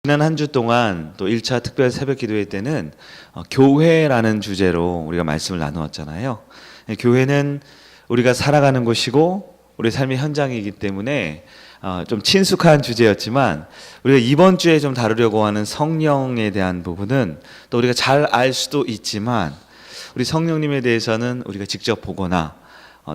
지난 한 주 동안 또 1차 특별 새벽 기도회 때는 교회라는 주제로 우리가 말씀을 나누었잖아요. 교회는 우리가 살아가는 곳이고 우리 삶의 현장이기 때문에 좀 친숙한 주제였지만 우리가 이번 주에 좀 다루려고 하는 성령에 대한 부분은 또 우리가 잘 알 수도 있지만 우리 성령님에 대해서는 우리가 직접 보거나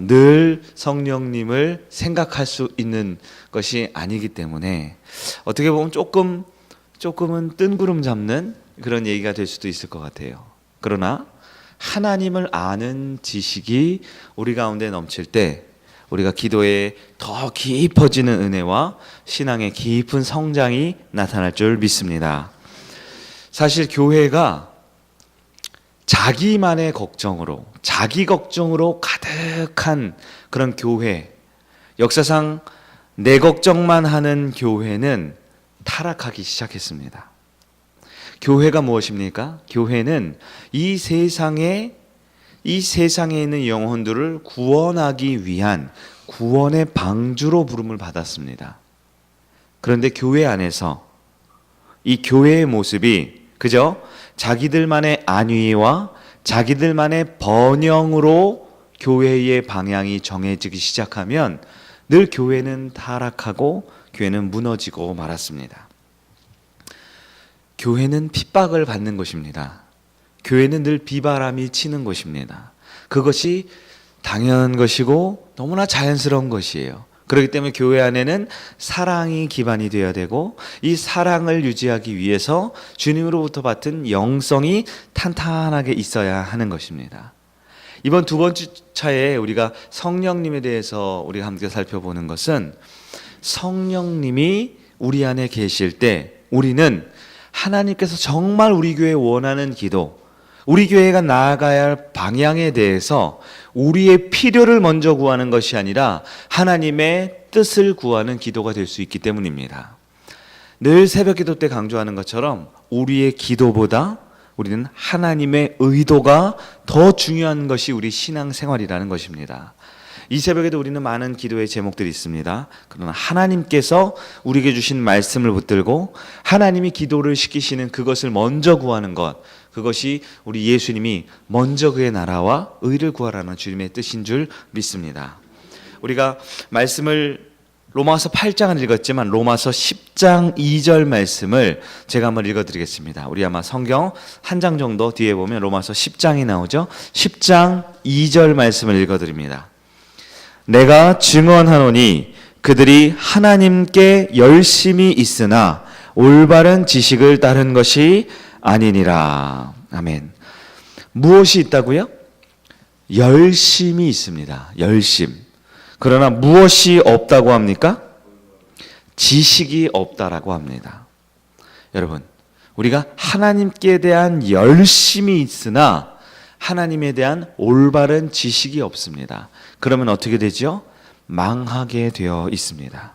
늘 성령님을 생각할 수 있는 것이 아니기 때문에 어떻게 보면 조금은 뜬구름 잡는 그런 얘기가 될 수도 있을 것 같아요. 그러나 하나님을 아는 지식이 우리 가운데 넘칠 때 우리가 기도에 더 깊어지는 은혜와 신앙의 깊은 성장이 나타날 줄 믿습니다. 사실 교회가 자기만의 걱정으로, 자기 걱정으로 가득한 그런 교회, 역사상 내 걱정만 하는 교회는 타락하기 시작했습니다. 교회가 무엇입니까? 교회는 이 세상에 있는 영혼들을 구원하기 위한 구원의 방주로 부름을 받았습니다. 그런데 교회 안에서 이 교회의 모습이 그저 자기들만의 안위와 자기들만의 번영으로 교회의 방향이 정해지기 시작하면 늘 교회는 타락하고 교회는 무너지고 말았습니다. 교회는 핍박을 받는 곳입니다. 교회는 늘 비바람이 치는 곳입니다. 그것이 당연한 것이고 너무나 자연스러운 것이에요. 그렇기 때문에 교회 안에는 사랑이 기반이 되어야 되고 이 사랑을 유지하기 위해서 주님으로부터 받은 영성이 탄탄하게 있어야 하는 것입니다. 이번 두 번째 차에 우리가 성령님에 대해서 우리가 함께 살펴보는 것은 성령님이 우리 안에 계실 때 우리는 하나님께서 정말 우리 교회에 원하는 기도, 우리 교회가 나아가야 할 방향에 대해서 우리의 필요를 먼저 구하는 것이 아니라 하나님의 뜻을 구하는 기도가 될 수 있기 때문입니다. 늘 새벽 기도 때 강조하는 것처럼 우리의 기도보다 우리는 하나님의 의도가 더 중요한 것이 우리 신앙생활이라는 것입니다. 이 새벽에도 우리는 많은 기도의 제목들이 있습니다. 그러나 하나님께서 우리에게 주신 말씀을 붙들고 하나님이 기도를 시키시는 그것을 먼저 구하는 것, 그것이 우리 예수님이 먼저 그의 나라와 의를 구하라는 주님의 뜻인 줄 믿습니다. 우리가 말씀을 로마서 8장을 읽었지만 로마서 10장 2절 말씀을 제가 한번 읽어드리겠습니다. 우리 아마 성경 한 장 정도 뒤에 보면 로마서 10장이 나오죠. 10장 2절 말씀을 읽어드립니다. 내가 증언하노니 그들이 하나님께 열심히 있으나 올바른 지식을 따른 것이 아니니라. 아멘. 무엇이 있다고요? 열심이 있습니다. 열심. 그러나 무엇이 없다고 합니까? 지식이 없다라고 합니다. 여러분, 우리가 하나님께 대한 열심이 있으나 하나님에 대한 올바른 지식이 없습니다. 그러면 어떻게 되죠? 망하게 되어 있습니다.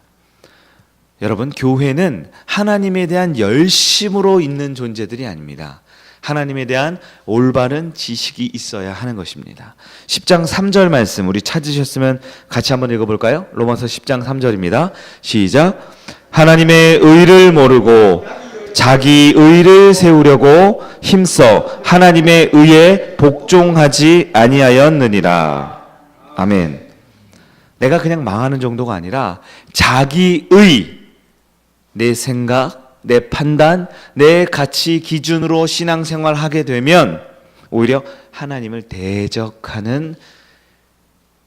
여러분, 교회는 하나님에 대한 열심으로 있는 존재들이 아닙니다. 하나님에 대한 올바른 지식이 있어야 하는 것입니다. 10장 3절 말씀 우리 찾으셨으면 같이 한번 읽어볼까요? 로마서 10장 3절입니다. 시작. 하나님의 의를 모르고 자기 의를 세우려고 힘써 하나님의 의에 복종하지 아니하였느니라. 아멘. 내가 그냥 망하는 정도가 아니라 자기 의, 내 생각, 내 판단, 내 가치 기준으로 신앙생활 하게 되면 오히려 하나님을 대적하는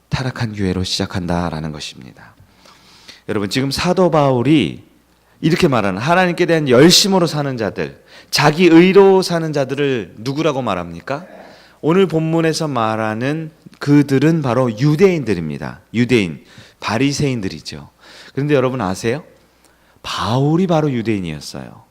타락한 교회로 시작한다라는 것입니다. 여러분, 지금 사도 바울이 이렇게 말하는 하나님께 대한 열심으로 사는 자들, 자기 의로 사는 자들을 누구라고 말합니까? 오늘 본문에서 말하는 그들은 바로 유대인들입니다. 유대인, 바리새인들이죠. 그런데 여러분 아세요? 바울이 바로 유대인이었어요.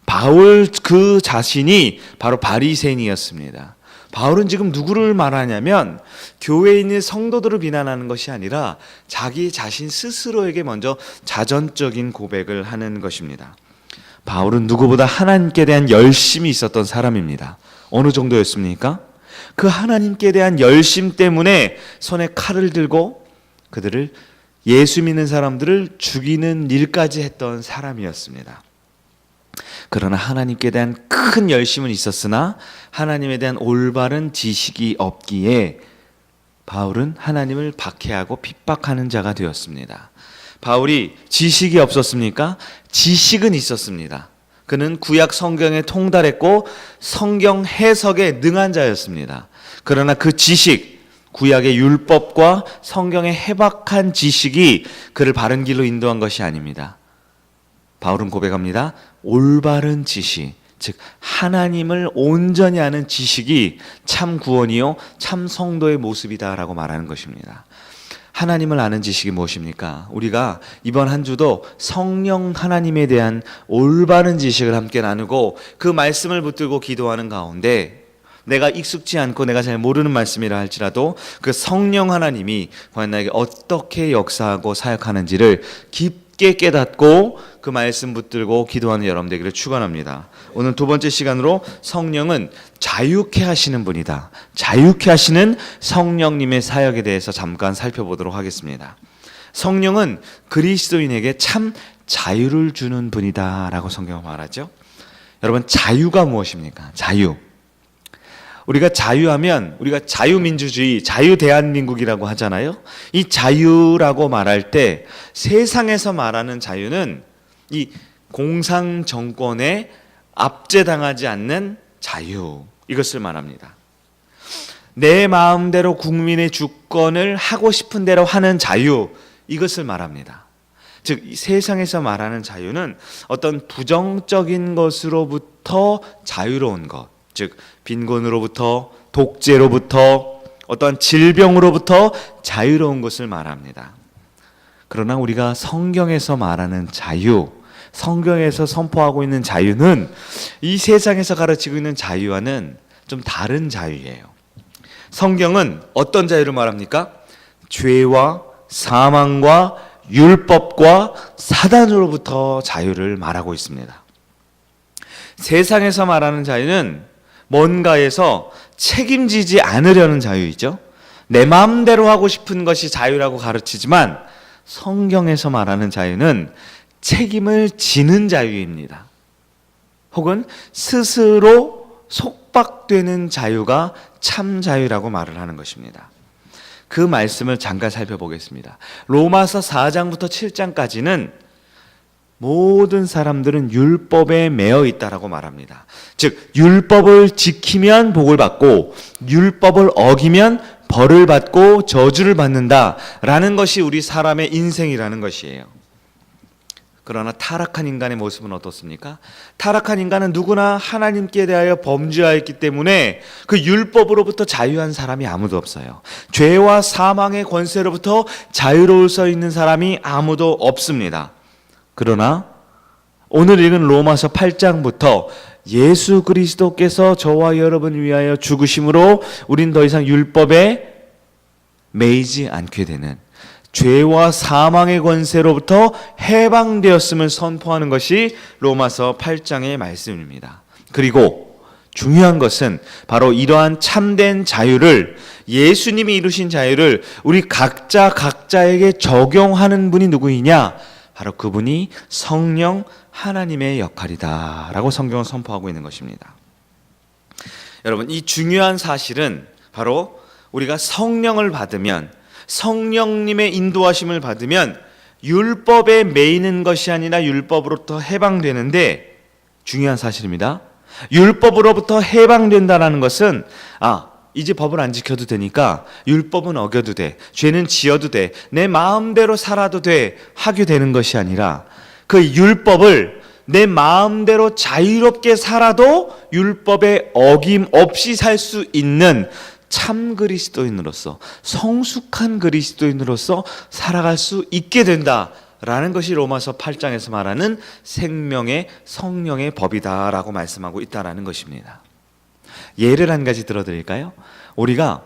바울 그 자신이 바로 바리새인이었습니다. 바울은 지금 누구를 말하냐면 교회에 있는 성도들을 비난하는 것이 아니라 자기 자신 스스로에게 먼저 자전적인 고백을 하는 것입니다. 바울은 누구보다 하나님께 대한 열심이 있었던 사람입니다. 어느 정도였습니까? 그 하나님께 대한 열심 때문에 손에 칼을 들고 그들을 예수 믿는 사람들을 죽이는 일까지 했던 사람이었습니다. 그러나 하나님께 대한 큰 열심은 있었으나 하나님에 대한 올바른 지식이 없기에 바울은 하나님을 박해하고 핍박하는 자가 되었습니다. 바울이 지식이 없었습니까? 지식은 있었습니다. 그는 구약 성경에 통달했고 성경 해석에 능한 자였습니다. 그러나 그 지식, 구약의 율법과 성경의 해박한 지식이 그를 바른 길로 인도한 것이 아닙니다. 바울은 고백합니다. 올바른 지식, 즉 하나님을 온전히 아는 지식이 참 구원이요 참 성도의 모습이다라고 말하는 것입니다. 하나님을 아는 지식이 무엇입니까? 우리가 이번 한 주도 성령 하나님에 대한 올바른 지식을 함께 나누고 그 말씀을 붙들고 기도하는 가운데 내가 익숙지 않고 내가 잘 모르는 말씀이라 할지라도 그 성령 하나님이 과연 나에게 어떻게 역사하고 사역하는지를 깊게 깨닫고 그 말씀 붙들고 기도하는 여러분 되기를 축원합니다. 오늘 두 번째 시간으로 성령은 자유케 하시는 분이다. 자유케 하시는 성령님의 사역에 대해서 잠깐 살펴보도록 하겠습니다. 성령은 그리스도인에게 참 자유를 주는 분이다라고 성경은 말하죠. 여러분, 자유가 무엇입니까? 자유. 우리가 자유하면 우리가 자유민주주의, 자유대한민국이라고 하잖아요. 이 자유라고 말할 때 세상에서 말하는 자유는 이 공상정권에 압제당하지 않는 자유, 이것을 말합니다. 내 마음대로 국민의 주권을 하고 싶은 대로 하는 자유, 이것을 말합니다. 즉 세상에서 말하는 자유는 어떤 부정적인 것으로부터 자유로운 것, 즉 빈곤으로부터, 독재로부터, 어떤 질병으로부터 자유로운 것을 말합니다. 그러나 우리가 성경에서 말하는 자유, 성경에서 선포하고 있는 자유는 이 세상에서 가르치고 있는 자유와는 좀 다른 자유예요. 성경은 어떤 자유를 말합니까? 죄와 사망과 율법과 사단으로부터 자유를 말하고 있습니다. 세상에서 말하는 자유는 뭔가에서 책임지지 않으려는 자유이죠. 내 마음대로 하고 싶은 것이 자유라고 가르치지만 성경에서 말하는 자유는 책임을 지는 자유입니다. 혹은 스스로 속박되는 자유가 참 자유라고 말을 하는 것입니다. 그 말씀을 잠깐 살펴보겠습니다. 로마서 4장부터 7장까지는 모든 사람들은 율법에 매여 있다라고 말합니다. 즉 율법을 지키면 복을 받고 율법을 어기면 벌을 받고 저주를 받는다라는 것이 우리 사람의 인생이라는 것이에요. 그러나 타락한 인간의 모습은 어떻습니까? 타락한 인간은 누구나 하나님께 대하여 범죄하였기 때문에 그 율법으로부터 자유한 사람이 아무도 없어요. 죄와 사망의 권세로부터 자유로울 수 있는 사람이 아무도 없습니다. 그러나 오늘 읽은 로마서 8장부터 예수 그리스도께서 저와 여러분을 위하여 죽으심으로 우린 더 이상 율법에 매이지 않게 되는, 죄와 사망의 권세로부터 해방되었음을 선포하는 것이 로마서 8장의 말씀입니다. 그리고 중요한 것은 바로 이러한 참된 자유를, 예수님이 이루신 자유를 우리 각자에게 적용하는 분이 누구이냐? 바로 그분이 성령 하나님의 역할이다 라고 성경은 선포하고 있는 것입니다. 여러분, 이 중요한 사실은 바로 우리가 성령을 받으면, 성령님의 인도하심을 받으면 율법에 매이는 것이 아니라 율법으로부터 해방되는데, 중요한 사실입니다. 율법으로부터 해방된다는 것은 이제 법을 안 지켜도 되니까 율법은 어겨도 돼, 죄는 지어도 돼, 내 마음대로 살아도 돼 하게 되는 것이 아니라 그 율법을 내 마음대로 자유롭게 살아도 율법에 어김없이 살 수 있는 참 그리스도인으로서, 성숙한 그리스도인으로서 살아갈 수 있게 된다라는 것이 로마서 8장에서 말하는 생명의 성령의 법이다라고 말씀하고 있다라는 것입니다. 예를 한 가지 들어드릴까요? 우리가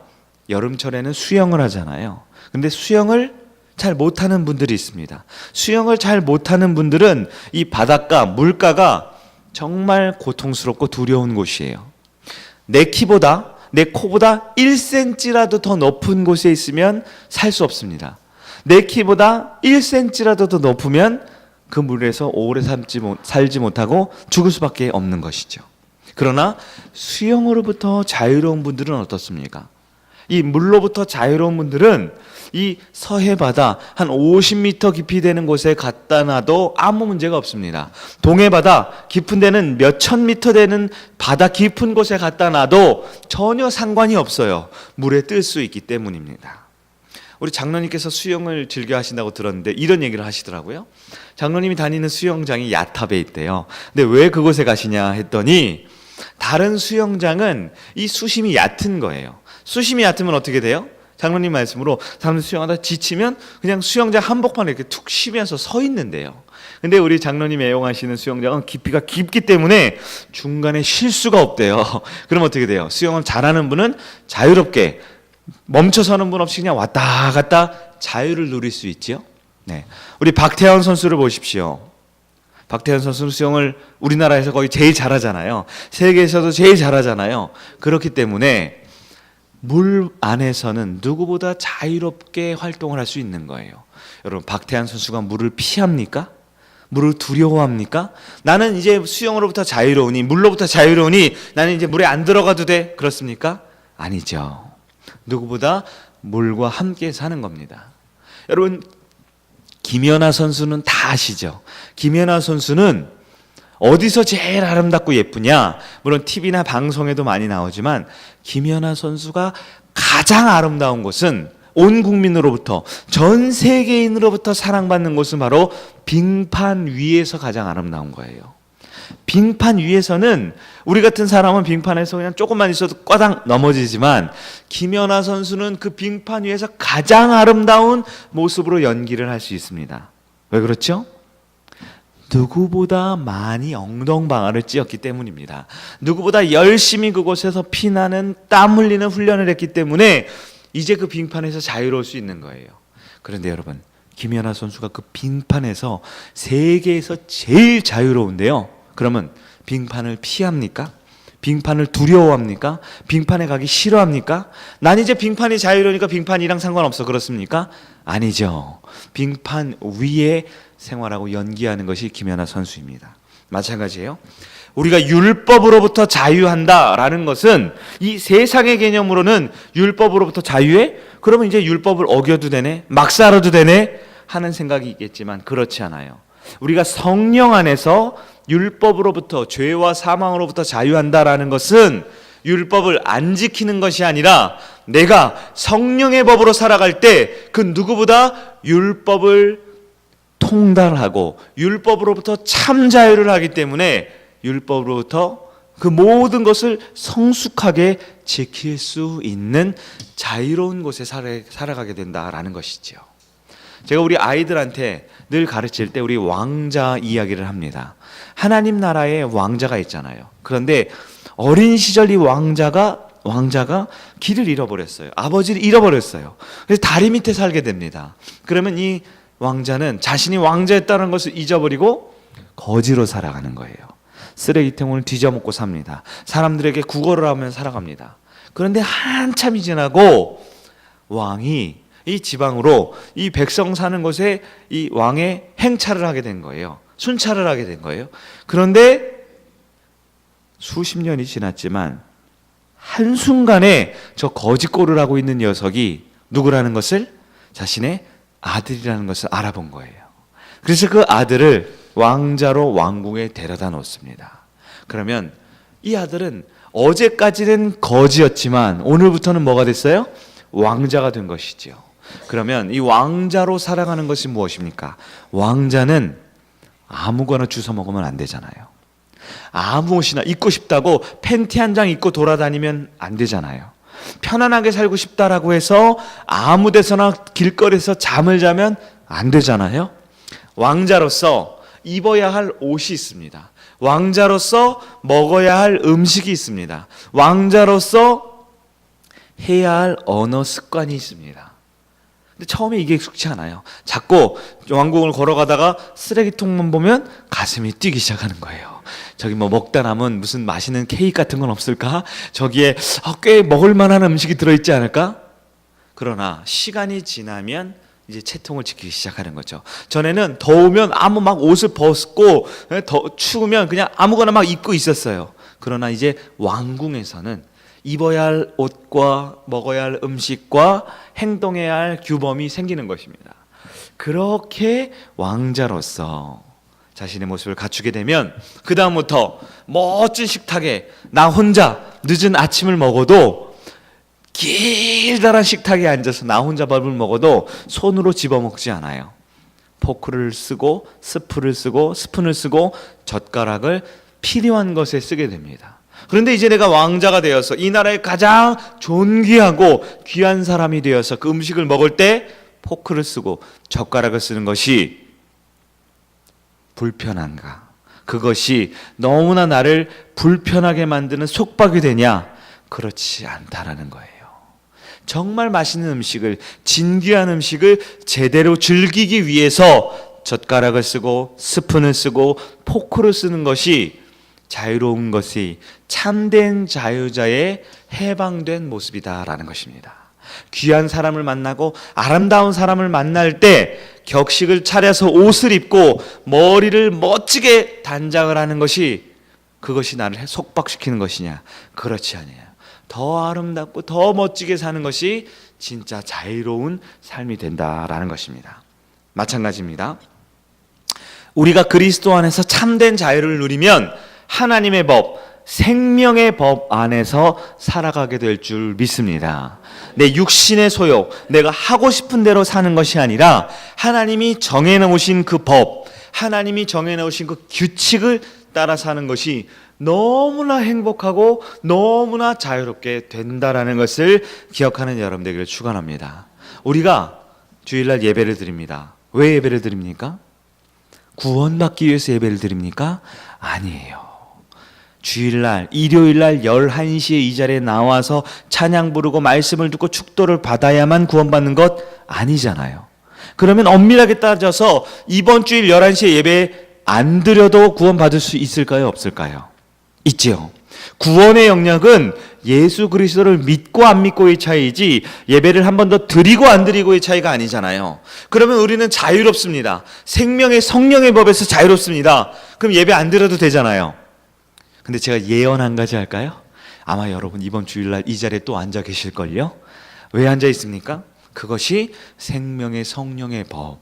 여름철에는 수영을 하잖아요. 근데 수영을 잘 못하는 분들이 있습니다. 수영을 잘 못하는 분들은 이 바닷가, 물가가 정말 고통스럽고 두려운 곳이에요. 내 키보다, 내 코보다 1cm라도 더 높은 곳에 있으면 살 수 없습니다. 내 키보다 1cm라도 더 높으면 그 물에서 오래 살지 못하고 죽을 수밖에 없는 것이죠. 그러나 수영으로부터 자유로운 분들은 어떻습니까? 이 물로부터 자유로운 분들은 이 서해 바다 한 50m 깊이 되는 곳에 갖다 놔도 아무 문제가 없습니다. 동해 바다 깊은 데는 몇천 미터 되는 바다 깊은 곳에 갖다 놔도 전혀 상관이 없어요. 물에 뜰 수 있기 때문입니다. 우리 장로님께서 수영을 즐겨 하신다고 들었는데 이런 얘기를 하시더라고요. 장로님이 다니는 수영장이 야탑에 있대요. 근데 왜 그곳에 가시냐 했더니 다른 수영장은 이 수심이 얕은 거예요. 수심이 얕으면 어떻게 돼요? 장로님 말씀으로 사람들 수영하다 지치면 그냥 수영장 한복판 이렇게 툭 쉬면서 서 있는데요. 근데 우리 장로님이 애용하시는 수영장은 깊이가 깊기 때문에 중간에 쉴 수가 없대요. 그럼 어떻게 돼요? 수영을 잘하는 분은 자유롭게 멈춰서는 분 없이 그냥 왔다 갔다 자유를 누릴 수 있죠. 네. 우리 박태환 선수를 보십시오. 박태환 선수는 수영을 우리나라에서 거의 제일 잘하잖아요. 세계에서도 제일 잘하잖아요. 그렇기 때문에 물 안에서는 누구보다 자유롭게 활동을 할 수 있는 거예요. 여러분, 박태환 선수가 물을 피합니까? 물을 두려워합니까? 나는 이제 수영으로부터 자유로우니, 물로부터 자유로우니 나는 이제 물에 안 들어가도 돼. 그렇습니까? 아니죠. 누구보다 물과 함께 사는 겁니다. 여러분, 김연아 선수는 다 아시죠? 김연아 선수는 어디서 제일 아름답고 예쁘냐? 물론 TV나 방송에도 많이 나오지만 김연아 선수가 가장 아름다운 곳은 온 국민으로부터, 전 세계인으로부터 사랑받는 곳은 바로 빙판 위에서 가장 아름다운 거예요. 빙판 위에서는 우리 같은 사람은 빙판에서 그냥 조금만 있어도 꽈당 넘어지지만 김연아 선수는 그 빙판 위에서 가장 아름다운 모습으로 연기를 할 수 있습니다. 왜 그렇죠? 누구보다 많이 엉덩방아를 찧었기 때문입니다. 누구보다 열심히 그곳에서 피나는 땀 흘리는 훈련을 했기 때문에 이제 그 빙판에서 자유로울 수 있는 거예요. 그런데 여러분, 김연아 선수가 그 빙판에서 세계에서 제일 자유로운데요. 그러면 빙판을 피합니까? 빙판을 두려워합니까? 빙판에 가기 싫어합니까? 난 이제 빙판이 자유로우니까 빙판이랑 상관없어. 그렇습니까? 아니죠. 빙판 위에 생활하고 연기하는 것이 김연아 선수입니다. 마찬가지예요. 우리가 율법으로부터 자유한다라는 것은 이 세상의 개념으로는 율법으로부터 자유해? 그러면 이제 율법을 어겨도 되네? 막 살아도 되네? 하는 생각이 있겠지만 그렇지 않아요. 우리가 성령 안에서 율법으로부터, 죄와 사망으로부터 자유한다라는 것은 율법을 안 지키는 것이 아니라 내가 성령의 법으로 살아갈 때 그 누구보다 율법을 통달하고 율법으로부터 참 자유를 하기 때문에 율법으로부터 그 모든 것을 성숙하게 지킬 수 있는 자유로운 곳에 살아가게 된다라는 것이죠. 제가 우리 아이들한테 늘 가르칠 때 우리 왕자 이야기를 합니다. 하나님 나라에 왕자가 있잖아요. 그런데 어린 시절 이 왕자가 길을 잃어버렸어요. 아버지를 잃어버렸어요. 그래서 다리 밑에 살게 됩니다. 그러면 이 왕자는 자신이 왕자였다는 것을 잊어버리고 거지로 살아가는 거예요. 쓰레기통을 뒤져먹고 삽니다. 사람들에게 구걸을 하며 살아갑니다. 그런데 한참이 지나고 왕이 이 지방으로 이 백성 사는 곳에 이 왕의 행차를 하게 된 거예요. 순찰을 하게 된 거예요. 그런데 수십 년이 지났지만 한순간에 저 거짓골을 하고 있는 녀석이 누구라는 것을, 자신의 아들이라는 것을 알아본 거예요. 그래서 그 아들을 왕자로 왕궁에 데려다 놓습니다. 그러면 이 아들은 어제까지는 거지였지만 오늘부터는 뭐가 됐어요? 왕자가 된 것이죠. 그러면 이 왕자로 살아가는 것이 무엇입니까? 왕자는 아무거나 주워 먹으면 안 되잖아요. 아무 옷이나 입고 싶다고 팬티 한 장 입고 돌아다니면 안 되잖아요. 편안하게 살고 싶다라고 해서 아무 데서나 길거리에서 잠을 자면 안 되잖아요. 왕자로서 입어야 할 옷이 있습니다. 왕자로서 먹어야 할 음식이 있습니다. 왕자로서 해야 할 언어 습관이 있습니다. 근데 처음에 이게 익숙치 않아요. 자꾸 왕궁을 걸어가다가 쓰레기통만 보면 가슴이 뛰기 시작하는 거예요. 저기 뭐 먹다 남은 무슨 맛있는 케이크 같은 건 없을까? 저기에 꽤 먹을 만한 음식이 들어있지 않을까? 그러나 시간이 지나면 이제 채통을 지키기 시작하는 거죠. 전에는 더우면 아무 막 옷을 벗고 더 추우면 그냥 아무거나 막 입고 있었어요. 그러나 이제 왕궁에서는 입어야 할 옷과 먹어야 할 음식과 행동해야 할 규범이 생기는 것입니다. 그렇게 왕자로서 자신의 모습을 갖추게 되면 그 다음부터 멋진 식탁에 나 혼자 늦은 아침을 먹어도 길다란 식탁에 앉아서 나 혼자 밥을 먹어도 손으로 집어먹지 않아요. 포크를 쓰고 스푼을 쓰고 젓가락을 필요한 것에 쓰게 됩니다. 그런데 이제 내가 왕자가 되어서 이 나라의 가장 존귀하고 귀한 사람이 되어서 그 음식을 먹을 때 포크를 쓰고 젓가락을 쓰는 것이 불편한가? 그것이 너무나 나를 불편하게 만드는 속박이 되냐? 그렇지 않다라는 거예요. 정말 맛있는 음식을, 진귀한 음식을 제대로 즐기기 위해서 젓가락을 쓰고 스푼을 쓰고 포크를 쓰는 것이 자유로운 것이 참된 자유자의 해방된 모습이다라는 것입니다. 귀한 사람을 만나고 아름다운 사람을 만날 때 격식을 차려서 옷을 입고 머리를 멋지게 단장을 하는 것이 그것이 나를 속박시키는 것이냐? 그렇지 않아요. 더 아름답고 더 멋지게 사는 것이 진짜 자유로운 삶이 된다라는 것입니다. 마찬가지입니다. 우리가 그리스도 안에서 참된 자유를 누리면 하나님의 법, 생명의 법 안에서 살아가게 될 줄 믿습니다. 내 육신의 소욕, 내가 하고 싶은 대로 사는 것이 아니라 하나님이 정해놓으신 그 법, 하나님이 정해놓으신 그 규칙을 따라 사는 것이 너무나 행복하고 너무나 자유롭게 된다라는 것을 기억하는 여러분 되기를 축원합니다. 우리가 주일날 예배를 드립니다. 왜 예배를 드립니까? 구원받기 위해서 예배를 드립니까? 아니에요. 주일날, 일요일날 11시에 이 자리에 나와서 찬양 부르고 말씀을 듣고 축도를 받아야만 구원받는 것 아니잖아요. 그러면 엄밀하게 따져서 이번 주일 11시에 예배 안 드려도 구원받을 수 있을까요? 없을까요? 있지요. 구원의 영역은 예수 그리스도를 믿고 안 믿고의 차이지 예배를 한 번 더 드리고 안 드리고의 차이가 아니잖아요. 그러면 우리는 자유롭습니다. 생명의 성령의 법에서 자유롭습니다. 그럼 예배 안 드려도 되잖아요. 근데 제가 예언 한 가지 할까요? 아마 여러분 이번 주일날 이 자리에 또 앉아 계실걸요? 왜 앉아 있습니까? 그것이 생명의 성령의 법.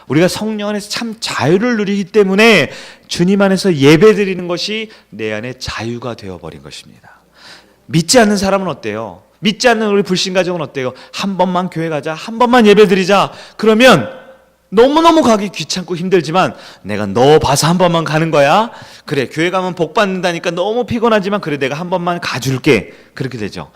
우리가 성령 안에서 참 자유를 누리기 때문에 주님 안에서 예배 드리는 것이 내 안에 자유가 되어버린 것입니다. 믿지 않는 사람은 어때요? 믿지 않는 우리 불신가족은 어때요? 한 번만 교회 가자, 한 번만 예배 드리자. 그러면 너무너무 가기 귀찮고 힘들지만 내가 너 봐서 한 번만 가는 거야. 그래, 교회 가면 복 받는다니까 너무 피곤하지만 그래, 내가 한 번만 가줄게. 그렇게 되죠.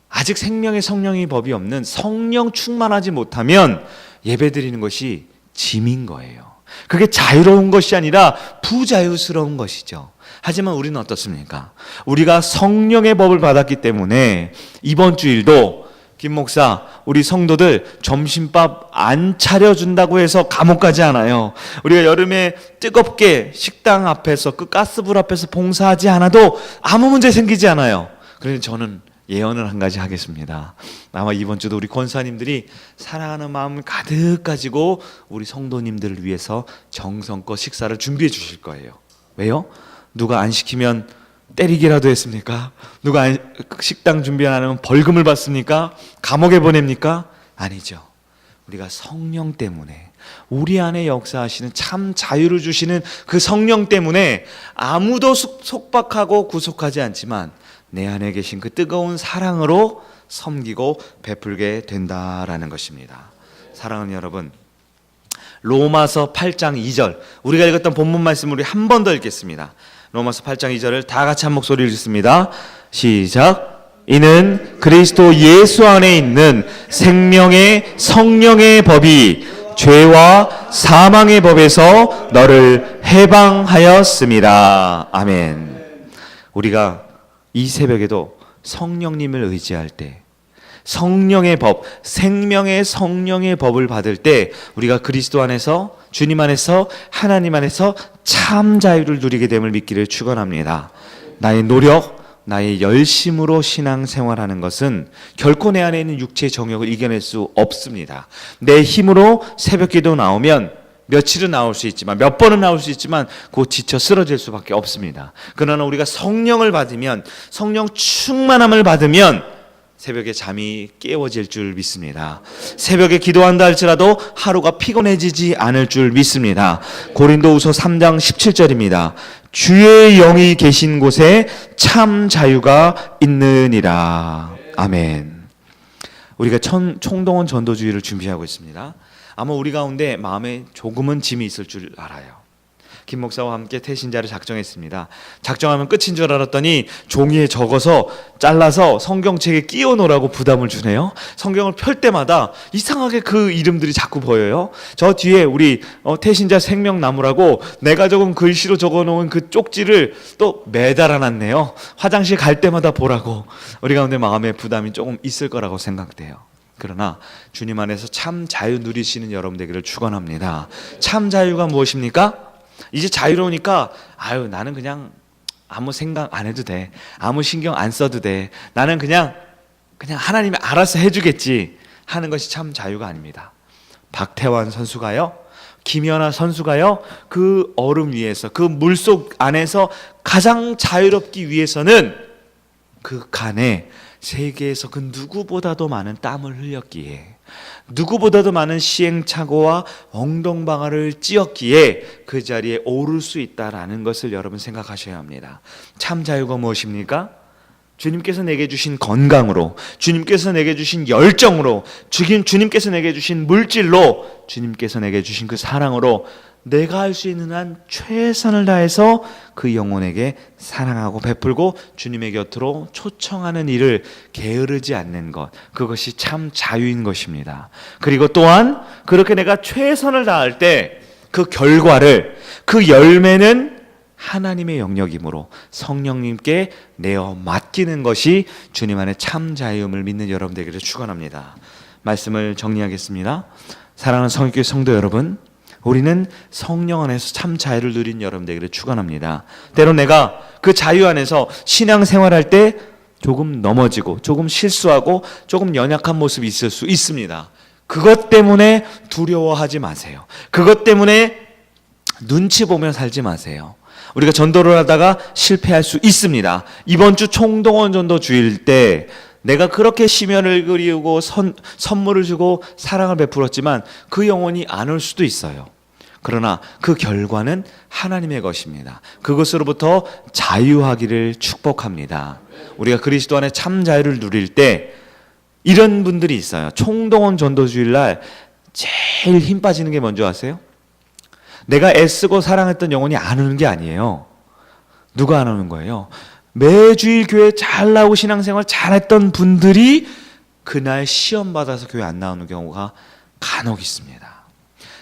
아직 생명의 성령의 법이 없는 성령 충만하지 못하면 예배 드리는 것이 짐인 거예요. 그게 자유로운 것이 아니라 부자유스러운 것이죠. 하지만 우리는 어떻습니까? 우리가 성령의 법을 받았기 때문에 이번 주일도 김 목사, 우리 성도들 점심밥 안 차려준다고 해서 감옥 가지 않아요. 우리가 여름에 뜨겁게 식당 앞에서 그 가스불 앞에서 봉사하지 않아도 아무 문제 생기지 않아요. 그래서 저는 예언을 한 가지 하겠습니다. 아마 이번 주도 우리 권사님들이 사랑하는 마음을 가득 가지고 우리 성도님들을 위해서 정성껏 식사를 준비해 주실 거예요. 왜요? 누가 안 시키면 때리기라도 했습니까? 누가 식당 준비 안 하면 벌금을 받습니까? 감옥에 보냅니까? 아니죠. 우리가 성령 때문에, 우리 안에 역사하시는 참 자유를 주시는 그 성령 때문에 아무도 속박하고 구속하지 않지만 내 안에 계신 그 뜨거운 사랑으로 섬기고 베풀게 된다라는 것입니다. 사랑하는 여러분, 로마서 8장 2절, 우리가 읽었던 본문 말씀을 우리 한 번 더 읽겠습니다. 로마서 8장 2절을 다 같이 한 목소리로 읽습니다. 시작. 이는 그리스도 예수 안에 있는 생명의 성령의 법이 죄와 사망의 법에서 너를 해방하였습니다. 아멘. 우리가 이 새벽에도 성령님을 의지할 때, 성령의 법, 생명의 성령의 법을 받을 때 우리가 그리스도 안에서, 주님 안에서, 하나님 안에서 참 자유를 누리게 됨을 믿기를 축원합니다. 나의 노력, 나의 열심으로 신앙생활하는 것은 결코 내 안에 있는 육체의 정욕을 이겨낼 수 없습니다. 내 힘으로 새벽기도 나오면 며칠은 나올 수 있지만, 몇 번은 나올 수 있지만 곧 지쳐 쓰러질 수밖에 없습니다. 그러나 우리가 성령을 받으면, 성령 충만함을 받으면 새벽에 잠이 깨워질 줄 믿습니다. 새벽에 기도한다 할지라도 하루가 피곤해지지 않을 줄 믿습니다. 고린도후서 3장 17절입니다. 주의 영이 계신 곳에 참 자유가 있느니라. 아멘. 우리가 총동원 전도주의를 준비하고 있습니다. 아마 우리 가운데 마음에 조금은 짐이 있을 줄 알아요. 김 목사와 함께 태신자를 작정했습니다. 작정하면 끝인 줄 알았더니 종이에 적어서 잘라서 성경책에 끼워 놓으라고 부담을 주네요. 성경을 펼 때마다 이상하게 그 이름들이 자꾸 보여요. 저 뒤에 우리 태신자 생명나무라고 내가 적은 글씨로 적어놓은 그 쪽지를 또 매달아 놨네요. 화장실 갈 때마다 보라고. 우리 가운데 마음에 부담이 조금 있을 거라고 생각돼요. 그러나 주님 안에서 참 자유 누리시는 여러분 되기를 축원합니다. 참 자유가 무엇입니까? 이제 자유로우니까 나는 그냥 아무 생각 안 해도 돼. 아무 신경 안 써도 돼. 나는 그냥 하나님이 알아서 해주겠지 하는 것이 참 자유가 아닙니다. 박태환 선수가요, 김연아 선수가요, 그 얼음 위에서, 그 물속 안에서 가장 자유롭기 위해서는 그 간에 세계에서 그 누구보다도 많은 땀을 흘렸기에, 누구보다도 많은 시행착오와 엉덩방아를 찧었기에 그 자리에 오를 수 있다라는 것을 여러분 생각하셔야 합니다. 참 자유가 무엇입니까? 주님께서 내게 주신 건강으로, 주님께서 내게 주신 열정으로, 주님께서 내게 주신 물질로, 주님께서 내게 주신 그 사랑으로 내가 할 수 있는 한 최선을 다해서 그 영혼에게 사랑하고 베풀고 주님의 곁으로 초청하는 일을 게으르지 않는 것, 그것이 참 자유인 것입니다. 그리고 또한 그렇게 내가 최선을 다할 때 그 결과를, 그 열매는 하나님의 영역이므로 성령님께 내어 맡기는 것이 주님 안에 참 자유임을 믿는 여러분 되기를 축원합니다. 말씀을 정리하겠습니다. 사랑하는 성육교회 성도 여러분, 우리는 성령 안에서 참 자유를 누린 여러분 되기를 축원합니다. 때로 내가 그 자유 안에서 신앙생활할 때 조금 넘어지고 조금 실수하고 조금 연약한 모습이 있을 수 있습니다. 그것 때문에 두려워하지 마세요. 그것 때문에 눈치 보며 살지 마세요. 우리가 전도를 하다가 실패할 수 있습니다. 이번 주 총동원 전도 주일 때 내가 그렇게 심연을 그리우고 선물을 주고 사랑을 베풀었지만 그 영혼이 안 올 수도 있어요. 그러나 그 결과는 하나님의 것입니다. 그것으로부터 자유하기를 축복합니다. 우리가 그리스도 안에 참 자유를 누릴 때 이런 분들이 있어요. 총동원 전도주일날 제일 힘 빠지는 게 뭔지 아세요? 내가 애쓰고 사랑했던 영혼이 안 오는 게 아니에요. 누가 안 오는 거예요? 매주일 교회 잘 나오고 신앙생활 잘했던 분들이 그날 시험 받아서 교회 안 나오는 경우가 간혹 있습니다.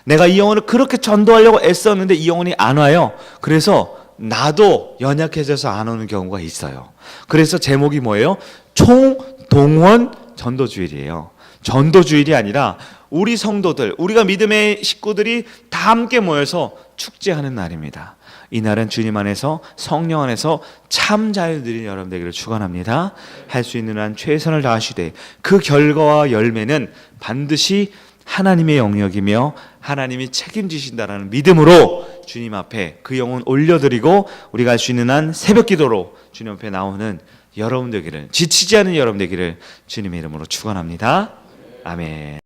내가 이 영혼을 그렇게 전도하려고 애썼는데 이 영혼이 안 와요. 그래서 나도 연약해져서 안 오는 경우가 있어요. 그래서 제목이 뭐예요? 총동원 전도주일이에요. 전도주일이 아니라 우리 성도들, 우리가 믿음의 식구들이 다 함께 모여서 축제하는 날입니다. 이날은 주님 안에서, 성령 안에서 참 자유 누리는 여러분 되기를 축원합니다. 할 수 있는 한 최선을 다하시되 그 결과와 열매는 반드시 하나님의 영역이며 하나님이 책임지신다라는 믿음으로 주님 앞에 그 영혼 올려드리고 우리가 할 수 있는 한 새벽 기도로 주님 앞에 나오는 여러분 되기를, 지치지 않은 여러분 되기를 주님의 이름으로 축원합니다. 아멘.